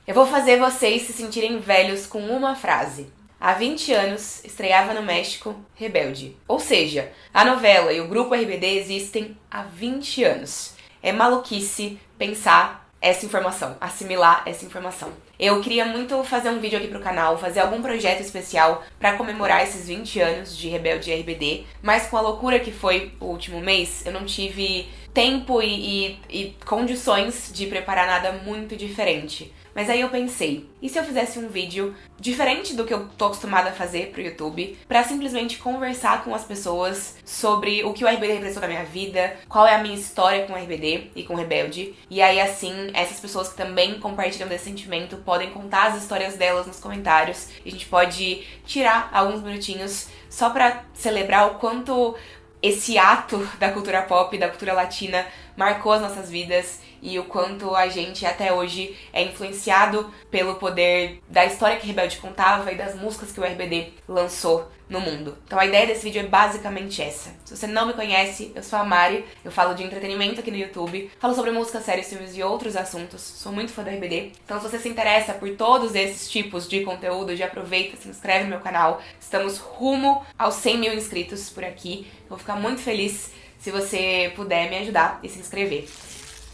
Eu vou fazer vocês se sentirem velhos com uma frase. Há 20 anos, estreava no México Rebelde. Ou seja, a novela e o grupo RBD existem há 20 anos. É maluquice pensar essa informação, assimilar essa informação. Eu queria muito fazer um vídeo aqui pro canal, fazer algum projeto especial pra comemorar esses 20 anos de Rebelde e RBD, mas com a loucura que foi o último mês, eu não tive tempo e condições de preparar nada muito diferente. Mas aí eu pensei, e se eu fizesse um vídeo diferente do que eu tô acostumada a fazer pro YouTube, pra simplesmente conversar com as pessoas sobre o que o RBD representou na minha vida, qual é a minha história com o RBD e com o Rebelde, e aí assim, essas pessoas que também compartilham desse sentimento podem contar as histórias delas nos comentários, e a gente pode tirar alguns minutinhos só pra celebrar o quanto esse ato da cultura pop, da cultura latina, marcou as nossas vidas e o quanto a gente até hoje é influenciado pelo poder da história que Rebelde contava e das músicas que o RBD lançou no mundo. Então a ideia desse vídeo é basicamente essa. Se você não me conhece, eu sou a Mari, eu falo de entretenimento aqui no YouTube, falo sobre música, séries, filmes e outros assuntos, sou muito fã do RBD. Então se você se interessa por todos esses tipos de conteúdo, já aproveita, se inscreve no meu canal. Estamos rumo aos 100 mil inscritos por aqui. Eu vou ficar muito feliz se você puder me ajudar e se inscrever.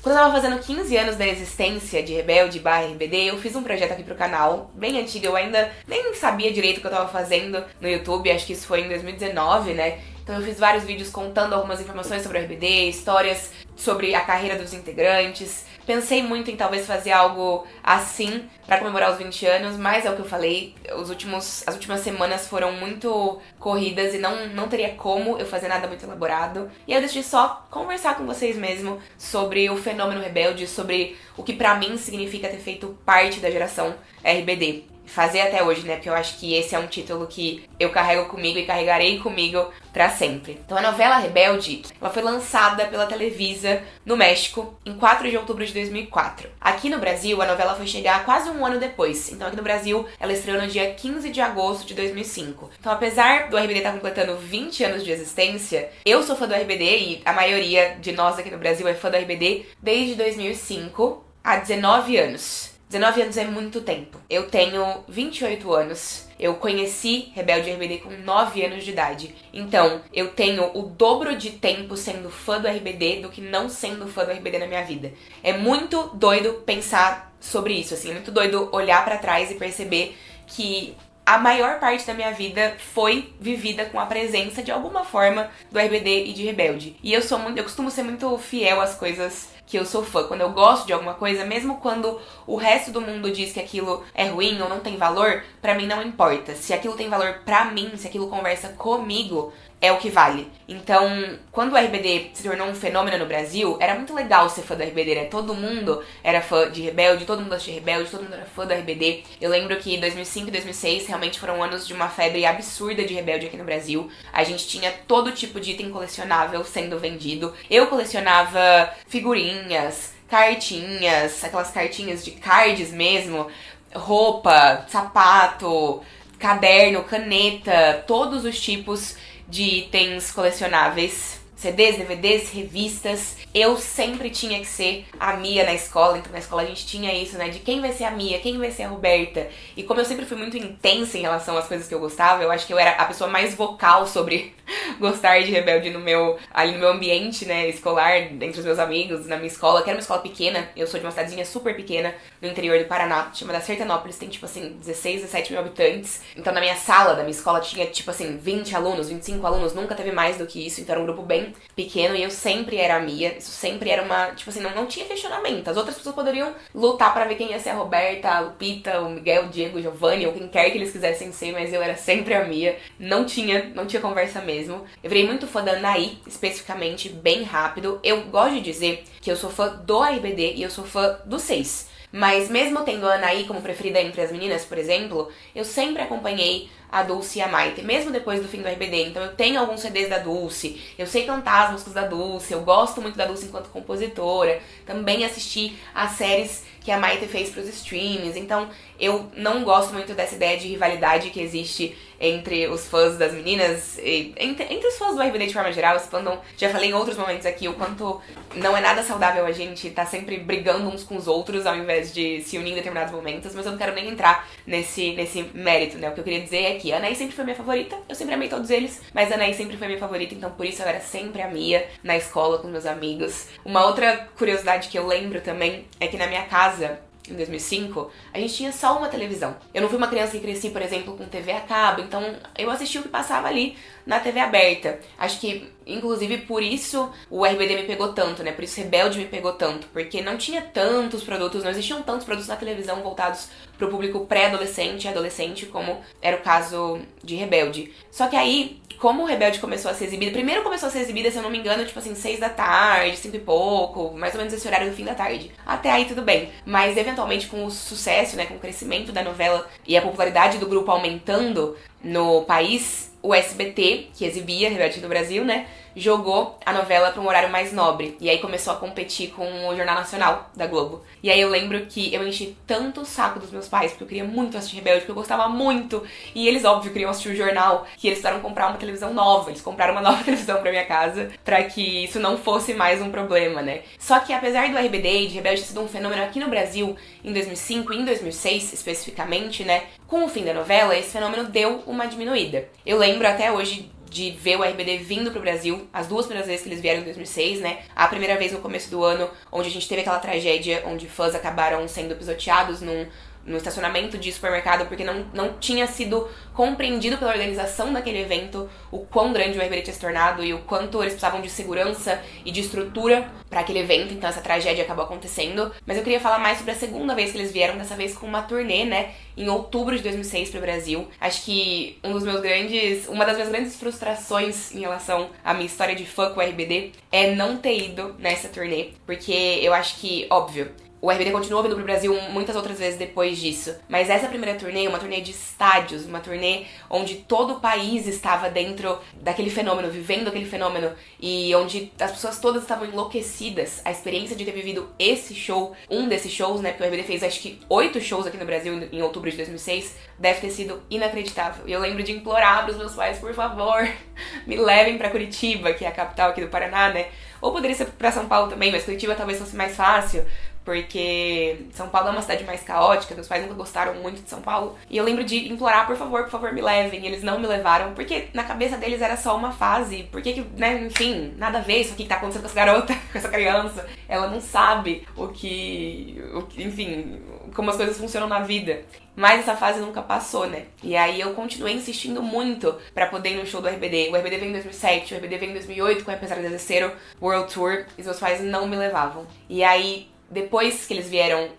Quando eu tava fazendo 15 anos da existência de Rebelde / RBD, eu fiz um projeto aqui pro canal, bem antigo, eu ainda nem sabia direito o que eu tava fazendo no YouTube, acho que isso foi em 2019, né? Então eu fiz vários vídeos contando algumas informações sobre o RBD, histórias sobre a carreira dos integrantes. Pensei muito em talvez fazer algo assim pra comemorar os 20 anos, mas é o que eu falei, as últimas semanas foram muito corridas e não teria como eu fazer nada muito elaborado. E aí eu decidi só conversar com vocês mesmo sobre o fenômeno Rebelde, sobre o que pra mim significa ter feito parte da geração RBD. Fazer até hoje, né? Porque eu acho que esse é um título que eu carrego comigo e carregarei comigo pra sempre. Então a novela Rebelde, ela foi lançada pela Televisa no México em 4 de outubro de 2004. Aqui no Brasil, a novela foi chegar quase um ano depois. Então aqui no Brasil, ela estreou no dia 15 de agosto de 2005. Então apesar do RBD estar completando 20 anos de existência, eu sou fã do RBD e a maioria de nós aqui no Brasil é fã do RBD desde 2005 há 19 anos. 19 anos é muito tempo. Eu tenho 28 anos. Eu conheci Rebelde e RBD com 9 anos de idade. Então, eu tenho o dobro de tempo sendo fã do RBD do que não sendo fã do RBD na minha vida. É muito doido pensar sobre isso, assim. É muito doido olhar pra trás e perceber que a maior parte da minha vida foi vivida com a presença, de alguma forma, do RBD e de Rebelde. E eu costumo ser muito fiel às coisas que eu sou fã. Quando eu gosto de alguma coisa, mesmo quando o resto do mundo diz que aquilo é ruim ou não tem valor, pra mim não importa. Se aquilo tem valor pra mim, se aquilo conversa comigo, é o que vale. Então, quando o RBD se tornou um fenômeno no Brasil, era muito legal ser fã do RBD, né? Todo mundo era fã de Rebelde, todo mundo assistia Rebelde, todo mundo era fã do RBD. Eu lembro que 2005 e 2006 realmente foram anos de uma febre absurda de Rebelde aqui no Brasil. A gente tinha todo tipo de item colecionável sendo vendido. Eu colecionava figurinhas, cartinhas, aquelas cartinhas de cards mesmo, roupa, sapato, caderno, caneta, todos os tipos de itens colecionáveis, CDs, DVDs, revistas. Eu sempre tinha que ser a Mia na escola, então na escola a gente tinha isso, né, de quem vai ser a Mia, quem vai ser a Roberta. E como eu sempre fui muito intensa em relação às coisas que eu gostava, eu acho que eu era a pessoa mais vocal sobre gostar de Rebelde ali no meu ambiente, né, escolar, entre os meus amigos, na minha escola, que era uma escola pequena. Eu sou de uma cidadezinha super pequena no interior do Paraná, chamada Sertanópolis, tem tipo assim 16, 17 mil habitantes. Então na minha sala da minha escola tinha tipo assim 20 alunos, 25 alunos, nunca teve mais do que isso, então era um grupo bem pequeno e eu sempre era a Mia. Isso sempre era uma, tipo assim, não tinha questionamento. As outras pessoas poderiam lutar pra ver quem ia ser a Roberta, a Lupita, o Miguel, o Diego, o Giovanni, ou quem quer que eles quisessem ser, mas eu era sempre a Mia. Não tinha conversa mesmo. Eu virei muito fã da Anaí, especificamente, bem rápido. Eu gosto de dizer que eu sou fã do RBD e eu sou fã do 6. Mas mesmo tendo a Anaí como preferida entre as meninas, por exemplo, eu sempre acompanhei a Dulce e a Maite, mesmo depois do fim do RBD. Então eu tenho alguns CDs da Dulce, eu sei cantar as músicas da Dulce, eu gosto muito da Dulce enquanto compositora, também assisti as séries que a Maite fez pros streams. Então, eu não gosto muito dessa ideia de rivalidade que existe entre os fãs das meninas, entre os fãs do RBD de forma geral. Esse fandom, já falei em outros momentos aqui, o quanto não é nada saudável a gente tá sempre brigando uns com os outros ao invés de se unir em determinados momentos, mas eu não quero nem entrar nesse mérito, né? O que eu queria dizer é que a Anaí sempre foi minha favorita, eu sempre amei todos eles, mas a Anaí sempre foi minha favorita, então por isso eu era sempre a Mia na escola com meus amigos. Uma outra curiosidade que eu lembro também é que na minha casa, em 2005, a gente tinha só uma televisão. Eu não fui uma criança que cresci, por exemplo, com TV a cabo, então eu assistia o que passava ali na TV aberta. Acho que, inclusive, por isso o RBD me pegou tanto, né? Por isso Rebelde me pegou tanto, porque não tinha tantos produtos, não existiam tantos produtos na televisão voltados pro público pré-adolescente e adolescente, como era o caso de Rebelde. Só que aí, como o Rebelde começou a ser exibida, primeiro começou a ser exibida, se eu não me engano, tipo assim, 6 da tarde, 5 e pouco, mais ou menos esse horário do fim da tarde. Até aí tudo bem. Mas, eventualmente, com o sucesso, né, com o crescimento da novela e a popularidade do grupo aumentando no país, o SBT, que exibia Rebelde no Brasil, né, jogou a novela para um horário mais nobre. E aí começou a competir com o Jornal Nacional da Globo. E aí eu lembro que eu enchi tanto o saco dos meus pais, porque eu queria muito assistir Rebelde, porque eu gostava muito. E eles, óbvio, queriam assistir o jornal, que eles precisaram comprar uma televisão nova. Eles compraram uma nova televisão pra minha casa, pra que isso não fosse mais um problema, né. Só que apesar do RBD e de Rebelde ter sido um fenômeno aqui no Brasil em 2005 e em 2006, especificamente, né, com o fim da novela, esse fenômeno deu uma diminuída. Eu lembro até hoje de ver o RBD vindo pro Brasil, as duas primeiras vezes que eles vieram em 2006, né? A primeira vez no começo do ano, onde a gente teve aquela tragédia, onde fãs acabaram sendo pisoteados no estacionamento de supermercado, porque não tinha sido compreendido pela organização daquele evento o quão grande o RBD tinha se tornado e o quanto eles precisavam de segurança e de estrutura para aquele evento, então essa tragédia acabou acontecendo. Mas eu queria falar mais sobre a segunda vez que eles vieram, dessa vez com uma turnê, né, em outubro de 2006 pro Brasil. Acho que uma das minhas grandes frustrações em relação à minha história de fã com o RBD é não ter ido nessa turnê, porque eu acho que, óbvio, o RBD continuou vindo pro Brasil muitas outras vezes depois disso. Mas essa primeira turnê, uma turnê de estádios, uma turnê onde todo o país estava dentro daquele fenômeno, vivendo aquele fenômeno, e onde as pessoas todas estavam enlouquecidas. A experiência de ter vivido esse show, um desses shows, né, porque o RBD fez acho que 8 shows aqui no Brasil em outubro de 2006, deve ter sido inacreditável. E eu lembro de implorar pros meus pais, por favor, me levem pra Curitiba, que é a capital aqui do Paraná, né? Ou poderia ser pra São Paulo também, mas Curitiba talvez fosse mais fácil, porque São Paulo é uma cidade mais caótica, meus pais nunca gostaram muito de São Paulo. E eu lembro de implorar, por favor, me levem. E eles não me levaram, porque na cabeça deles era só uma fase. Por que, né, enfim, nada a ver isso aqui que tá acontecendo com essa garota, com essa criança. Ela não sabe enfim, como as coisas funcionam na vida. Mas essa fase nunca passou, né? E aí eu continuei insistindo muito pra poder ir no show do RBD. O RBD veio em 2007, o RBD veio em 2008 com a Apesar de Descer World Tour. E os meus pais não me levavam. E aí, depois que eles vieram,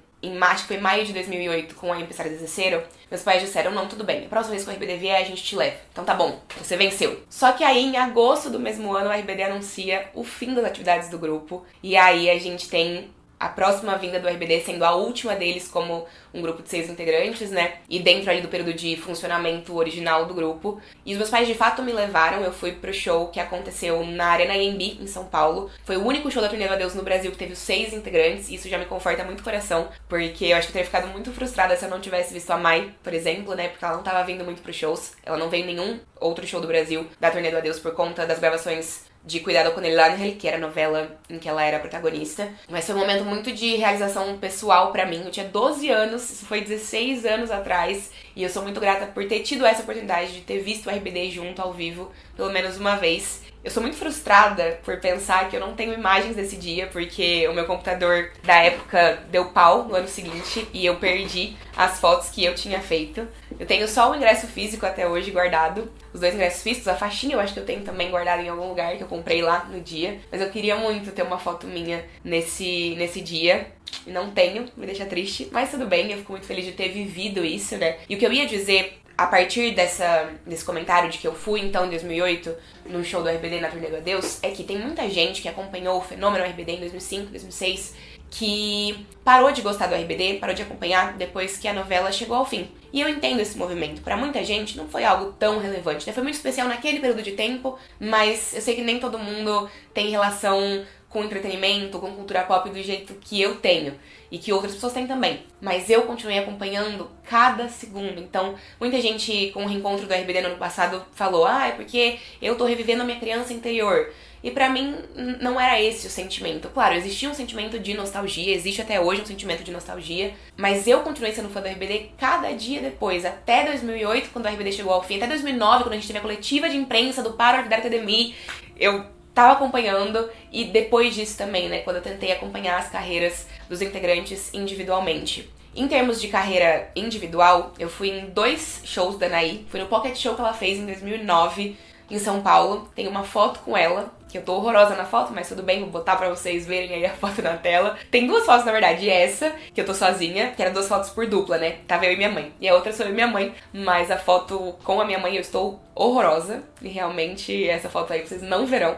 acho que foi em maio de 2008, com a Empezar a Descer, meus pais disseram, não, tudo bem, a próxima vez que o RBD vier, a gente te leva. Então tá bom, você venceu. Só que aí, em agosto do mesmo ano, o RBD anuncia o fim das atividades do grupo. E aí a gente tem a próxima vinda do RBD sendo a última deles como um grupo de 6 integrantes, né? E dentro ali do período de funcionamento original do grupo. E os meus pais de fato me levaram, eu fui pro show que aconteceu na Arena AMB, em São Paulo. Foi o único show da Turnê do Adeus no Brasil que teve os 6 integrantes, e isso já me conforta muito o coração, porque eu acho que eu teria ficado muito frustrada se eu não tivesse visto a Mai, por exemplo, né? Porque ela não tava vindo muito pros shows, ela não veio em nenhum outro show do Brasil da Turnê do Adeus por conta das gravações de Cuidado com el Ángel, que era a novela em que ela era protagonista. Mas foi um momento muito de realização pessoal pra mim. Eu tinha 12 anos, isso foi 16 anos atrás, e eu sou muito grata por ter tido essa oportunidade de ter visto o RBD junto ao vivo, pelo menos uma vez. Eu sou muito frustrada por pensar que eu não tenho imagens desse dia, porque o meu computador da época deu pau no ano seguinte e eu perdi as fotos que eu tinha feito. Eu tenho só o ingresso físico até hoje guardado, os 2 ingressos físicos, a faixinha eu acho que eu tenho também guardado em algum lugar que eu comprei lá no dia, mas eu queria muito ter uma foto minha nesse dia. E não tenho, me deixa triste, mas tudo bem, eu fico muito feliz de ter vivido isso, né? E o que eu ia dizer a partir desse comentário de que eu fui, então, em 2008, no show do RBD na Turnê do Adeus, é que tem muita gente que acompanhou o fenômeno RBD em 2005, 2006, que parou de gostar do RBD, parou de acompanhar depois que a novela chegou ao fim. E eu entendo esse movimento. Pra muita gente não foi algo tão relevante, né? Foi muito especial naquele período de tempo, mas eu sei que nem todo mundo tem relação com entretenimento, com cultura pop do jeito que eu tenho e que outras pessoas têm também. Mas eu continuei acompanhando cada segundo. Então, muita gente com o reencontro do RBD no ano passado falou: é porque eu tô revivendo a minha criança interior. E pra mim, não era esse o sentimento. Claro, existia um sentimento de nostalgia, existe até hoje um sentimento de nostalgia, mas eu continuei sendo fã do RBD cada dia depois, até 2008, quando o RBD chegou ao fim, até 2009, quando a gente teve a coletiva de imprensa do Para Orvidar Academy, eu tava acompanhando, e depois disso também, né, quando eu tentei acompanhar as carreiras dos integrantes individualmente. Em termos de carreira individual, eu fui em 2 shows da Anaí, fui no Pocket Show que ela fez em 2009, em São Paulo. Tem uma foto com ela, que eu tô horrorosa na foto, mas tudo bem, vou botar pra vocês verem aí a foto na tela. Tem 2 fotos, na verdade, essa, que eu tô sozinha, que eram 2 fotos por dupla, né? Tava eu e minha mãe. E a outra sou eu e minha mãe, mas a foto com a minha mãe eu estou horrorosa. E realmente, essa foto aí vocês não verão.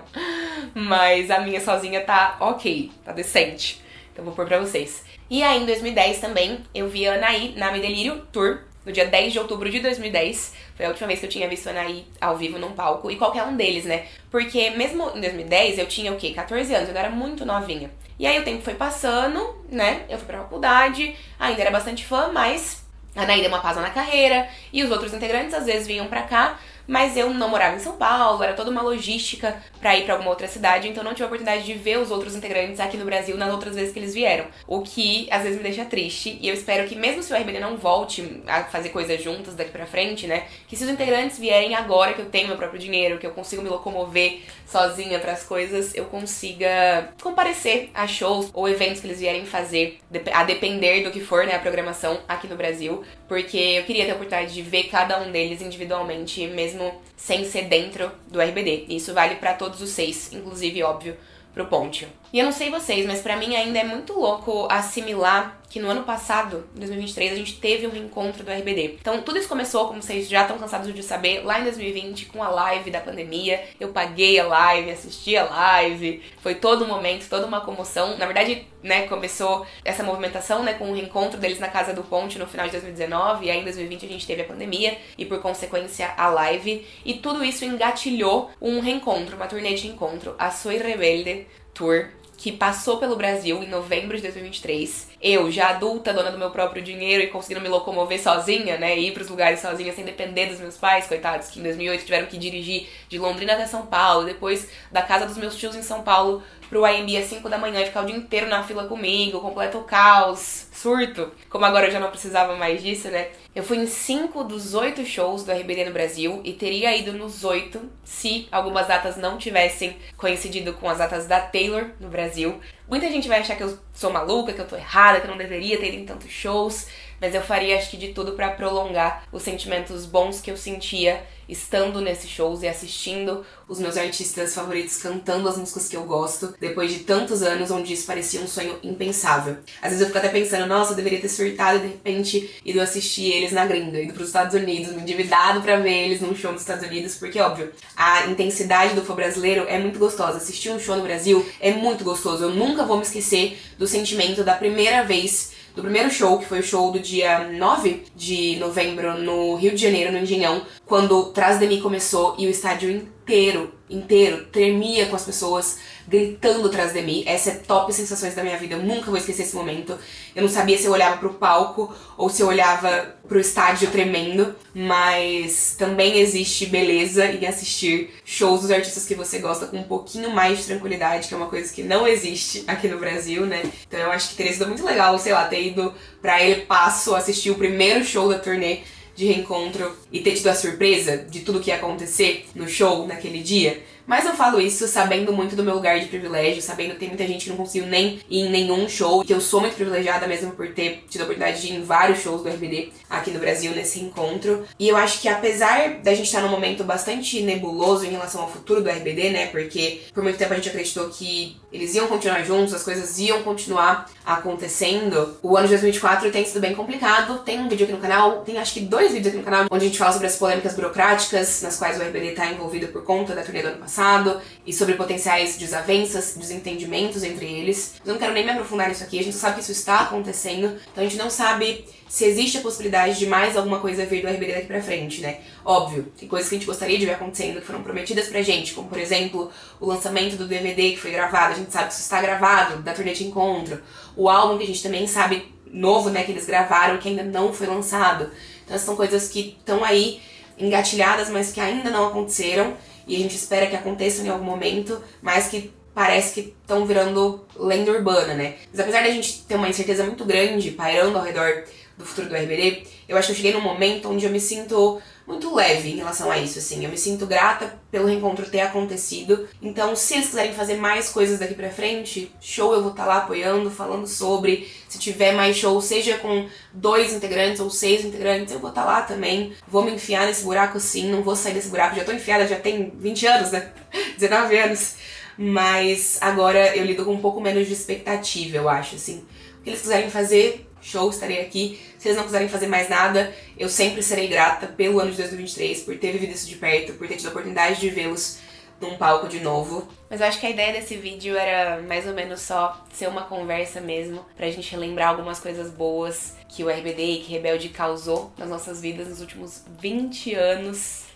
Mas a minha sozinha tá ok, tá decente. Então vou pôr pra vocês. E aí, em 2010 também, eu vi a Anaí na Me Delírio Tour, no dia 10 de outubro de 2010. Foi a última vez que eu tinha visto a Anaí ao vivo num palco, e qualquer um deles, né? Porque mesmo em 2010 eu tinha o quê? 14 anos, eu era muito novinha. E aí o tempo foi passando, né? Eu fui pra faculdade, ainda era bastante fã, mas a Anaí deu uma pausa na carreira, e os outros integrantes às vezes vinham pra cá, mas eu não morava em São Paulo, era toda uma logística pra ir pra alguma outra cidade, então não tive a oportunidade de ver os outros integrantes aqui no Brasil nas outras vezes que eles vieram, o que às vezes me deixa triste, e eu espero que mesmo se o RBD não volte a fazer coisas juntas daqui pra frente, né, que se os integrantes vierem agora que eu tenho meu próprio dinheiro, que eu consigo me locomover sozinha pras coisas, eu consiga comparecer a shows ou eventos que eles vierem fazer, a depender do que for, né, a programação aqui no Brasil, porque eu queria ter a oportunidade de ver cada um deles individualmente, mesmo sem ser dentro do RBD. E isso vale pra todos os 6, inclusive, óbvio, pro Pontio. E eu não sei vocês, mas pra mim ainda é muito louco assimilar que no ano passado, em 2023, a gente teve um reencontro do RBD. Então tudo isso começou, como vocês já estão cansados de saber, lá em 2020, com a live da pandemia. Eu paguei a live, assisti a live, foi todo um momento, toda uma comoção. Na verdade, né, começou essa movimentação, né, com o reencontro deles na casa do Pontio no final de 2019, e aí em 2020 a gente teve a pandemia, e por consequência a live, e tudo isso engatilhou um reencontro, uma turnê de reencontro, a Soy Rebelde Tour, que passou pelo Brasil em novembro de 2023. Eu, já adulta, dona do meu próprio dinheiro e conseguindo me locomover sozinha, né, ir pros lugares sozinha sem depender dos meus pais, coitados, que em 2008 tiveram que dirigir de Londrina até São Paulo, depois da casa dos meus tios em São Paulo pro AMB às 5 da manhã e ficar o dia inteiro na fila comigo, completo caos, surto. Como agora eu já não precisava mais disso, né? Eu fui em 5 dos 8 shows do RBD no Brasil e teria ido nos 8 se algumas datas não tivessem coincidido com as datas da Taylor no Brasil. Muita gente vai achar que eu sou maluca, que eu tô errada, que eu não deveria ter ido em tantos shows, mas eu faria, acho que, de tudo pra prolongar os sentimentos bons que eu sentia estando nesses shows e assistindo os meus artistas favoritos cantando as músicas que eu gosto, depois de tantos anos onde isso parecia um sonho impensável. Às vezes eu fico até pensando, nossa, eu deveria ter surtado e de repente ido assistir eles na gringa, ido pros Estados Unidos, me endividado pra ver eles num show nos Estados Unidos, porque, óbvio, a intensidade do fã brasileiro é muito gostosa. Assistir um show no Brasil é muito gostoso. Eu nunca vou me esquecer do sentimento da primeira vez, do primeiro show, que foi o show do dia 9 de novembro no Rio de Janeiro, no Engenhão, quando Trás de Mim começou e o estádio inteiro tremia com as pessoas gritando Trás de Mim. Essa é top sensações da minha vida, eu nunca vou esquecer esse momento. Eu não sabia se eu olhava pro palco ou se eu olhava pro estádio tremendo, mas também existe beleza em assistir shows dos artistas que você gosta com um pouquinho mais de tranquilidade, que é uma coisa que não existe aqui no Brasil, né? Então eu acho que teria sido muito legal, sei lá, ter ido pra El Paso assistir o primeiro show da turnê de reencontro e ter tido a surpresa de tudo que ia acontecer no show naquele dia. Mas eu falo isso sabendo muito do meu lugar de privilégio, sabendo que tem muita gente que não conseguiu nem ir em nenhum show, que eu sou muito privilegiada mesmo por ter tido a oportunidade de ir em vários shows do RBD aqui no Brasil nesse encontro. E eu acho que apesar da gente estar num momento bastante nebuloso em relação ao futuro do RBD, né, porque por muito tempo a gente acreditou que eles iam continuar juntos, as coisas iam continuar acontecendo, o ano de 2024 tem sido bem complicado. Tem um vídeo aqui no canal, tem acho que 2 vídeos aqui no canal, onde a gente fala sobre as polêmicas burocráticas nas quais o RBD tá envolvido por conta da turnê do ano passado. lançado e sobre potenciais desavenças, desentendimentos entre eles. Eu não quero nem me aprofundar nisso aqui, a gente sabe que isso está acontecendo, então a gente não sabe se existe a possibilidade de mais alguma coisa vir do RBD daqui pra frente, né? Óbvio, tem coisas que a gente gostaria de ver acontecendo, que foram prometidas pra gente, como por exemplo, o lançamento do DVD que foi gravado, a gente sabe que isso está gravado, da turnê de encontro, o álbum que a gente também sabe, novo, né, que eles gravaram, que ainda não foi lançado. Então essas são coisas que estão aí engatilhadas, mas que ainda não aconteceram, e a gente espera que aconteçam em algum momento, mas que parece que estão virando lenda urbana, né? Mas apesar da gente ter uma incerteza muito grande pairando ao redor do futuro do RBD, eu acho que eu cheguei num momento onde eu me sinto muito leve em relação a isso, assim. Eu me sinto grata pelo reencontro ter acontecido. Então, se eles quiserem fazer mais coisas daqui pra frente, show, eu vou estar lá apoiando, falando sobre. Se tiver mais show, seja com 2 integrantes ou 6 integrantes, eu vou estar lá também. Vou me enfiar nesse buraco sim, não vou sair desse buraco. Já tô enfiada, já tem 20 anos, né? 19 anos. Mas agora eu lido com um pouco menos de expectativa, eu acho, assim. O que eles quiserem fazer, show, estarei aqui. Se eles não quiserem fazer mais nada, eu sempre serei grata pelo ano de 2023, por ter vivido isso de perto, por ter tido a oportunidade de vê-los num palco de novo. Mas eu acho que a ideia desse vídeo era mais ou menos só ser uma conversa mesmo, pra gente relembrar algumas coisas boas que o RBD e que Rebelde causou nas nossas vidas nos últimos 20 anos.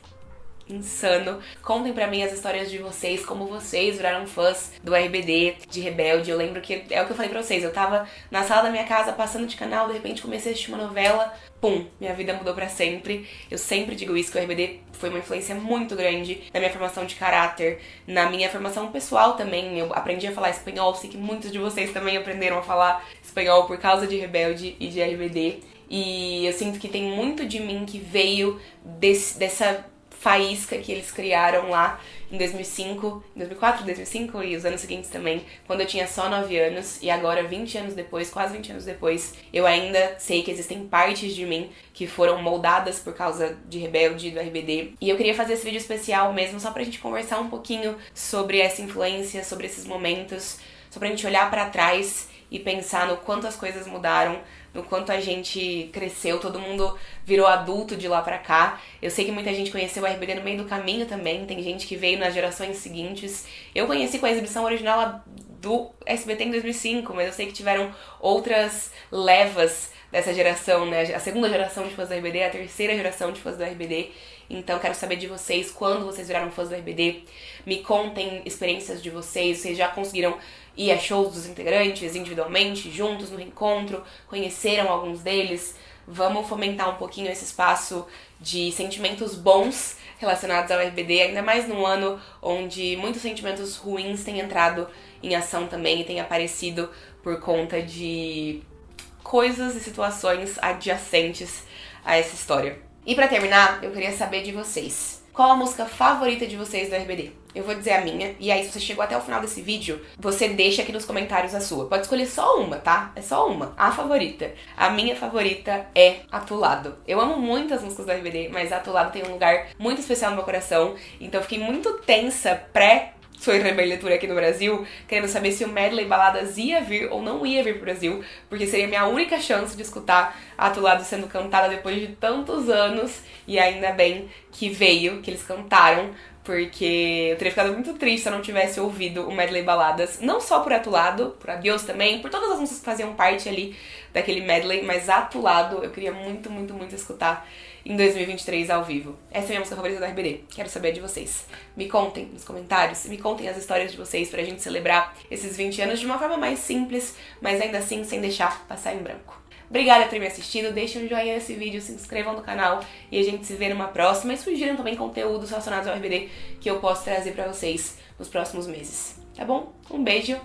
Insano. Contem pra mim as histórias de vocês, como vocês viraram fãs do RBD, de Rebelde. Eu lembro que, é o que eu falei pra vocês, eu tava na sala da minha casa, passando de canal, de repente comecei a assistir uma novela, pum, minha vida mudou pra sempre. Eu sempre digo isso, que o RBD foi uma influência muito grande na minha formação de caráter, na minha formação pessoal também. Eu aprendi a falar espanhol, sei que muitos de vocês também aprenderam a falar espanhol por causa de Rebelde e de RBD. E eu sinto que tem muito de mim que veio dessa faísca que eles criaram lá em 2005, 2004, 2005 e os anos seguintes também, quando eu tinha só 9 anos, e agora 20 anos depois, quase 20 anos depois, eu ainda sei que existem partes de mim que foram moldadas por causa de Rebelde e do RBD. E eu queria fazer esse vídeo especial mesmo só pra gente conversar um pouquinho sobre essa influência, sobre esses momentos, só pra gente olhar pra trás e pensar no quanto as coisas mudaram, no quanto a gente cresceu, todo mundo virou adulto de lá pra cá. Eu sei que muita gente conheceu o RBD no meio do caminho também, tem gente que veio nas gerações seguintes. Eu conheci com a exibição original do SBT em 2005, mas eu sei que tiveram outras levas dessa geração, né? A segunda geração de fãs do RBD, a terceira geração de fãs do RBD. Então quero saber de vocês, quando vocês viraram fãs do RBD. Me contem experiências de vocês já conseguiram ir a shows dos integrantes individualmente, juntos, no reencontro, conheceram alguns deles? Vamos fomentar um pouquinho esse espaço de sentimentos bons relacionados ao RBD, ainda mais num ano onde muitos sentimentos ruins têm entrado em ação também e têm aparecido por conta de coisas e situações adjacentes a essa história. E pra terminar, eu queria saber de vocês. Qual a música favorita de vocês do RBD? Eu vou dizer a minha, e aí se você chegou até o final desse vídeo, você deixa aqui nos comentários a sua. Pode escolher só uma, tá? É só uma. A favorita. A minha favorita é Atulado. Eu amo muito as músicas do RBD, mas Atulado tem um lugar muito especial no meu coração, então eu fiquei muito tensa Soy Rebelde Tour aqui no Brasil, querendo saber se o medley baladas ia vir ou não ia vir pro Brasil, porque seria a minha única chance de escutar Atulado sendo cantada depois de tantos anos, e ainda bem que veio, que eles cantaram, porque eu teria ficado muito triste se eu não tivesse ouvido o medley baladas, não só por Atulado, por Adiós também, por todas as músicas que faziam parte ali daquele medley, mas Atulado eu queria muito, muito, muito escutar em 2023 ao vivo. Essa é a minha música favorita do RBD. Quero saber de vocês. Me contem nos comentários, me contem as histórias de vocês pra gente celebrar esses 20 anos de uma forma mais simples, mas ainda assim sem deixar passar em branco. Obrigada por ter me assistido, deixem um joinha nesse vídeo, se inscrevam no canal e a gente se vê numa próxima. E sugiram também conteúdos relacionados ao RBD que eu posso trazer pra vocês nos próximos meses. Tá bom? Um beijo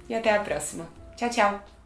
e até a próxima. Tchau, tchau!